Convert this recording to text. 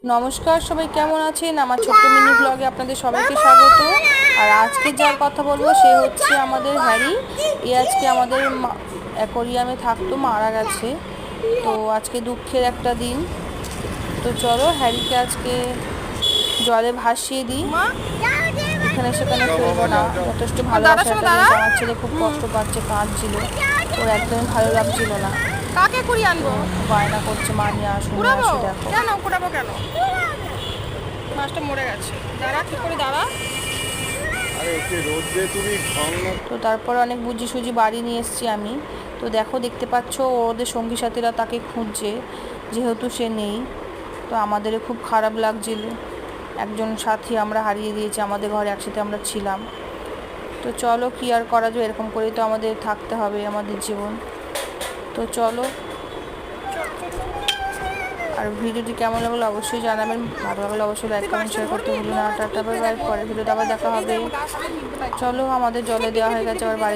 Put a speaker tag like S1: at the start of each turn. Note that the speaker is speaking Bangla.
S1: নমস্কার, সবাই কেমন আছেন? আমার ছোট্ট মিনি ব্লগে আপনাদের সবাইকে স্বাগত। আর আজকে যার কথা বলবো সে হচ্ছে আমাদের হ্যারি। আজকে আমাদের অ্যাকোরিয়ামে থাকতো, মারা গেছে। তো আজকে দুঃখের একটা দিন। তো চলো হ্যারিকে আজকে জলে ভাসিয়ে দিই, এখানে সেখানে ফেলবো না। যথেষ্ট ভালোবাসা একটা জিনিস। আমার ছেলে খুব কষ্ট পাচ্ছে, কাঁদছিল, ওর একদমই ভালো লাগছিল না।
S2: কাকে কুড়িয়ে আনবো?
S1: বায়না করছে মা নিয়ে আসুন, নিয়ে আসি। দেখো
S2: কেন কুড়াবো কেন? মাছটা মরে গেছে। দাঁড়া, ঠিক করে দাঁড়া।
S1: তো তারপর অনেক বুঝি সুঝি বাড়ি নিয়ে এসেছি আমি। তো দেখতে পাচ্ছ ওদের সঙ্গী সাথীরা তাকে খুঁজছে, যেহেতু সে নেই। তো আমাদেরও খুব খারাপ লাগছিল, একজন সাথী আমরা হারিয়ে দিয়েছি। আমাদের ঘরে একসাথে আমরা ছিলাম। তো চলো কি আর করা যায়, এরকম করেই তো আমাদের থাকতে হবে, আমাদের জীবন। তো চলো, আর ভিডিওটি কেমন লাগলো অবশ্যই জানাবেন। ভালো লাগলে অবশ্যই লাইক কমেন্ট শেয়ার করতে ভুলুন না। টাটা বাই বাই, পরের ভিডিওতে আবার দেখা হবে। চলো, আমাদের জলে দেওয়া হয়ে গেছে, আবার বাড়ি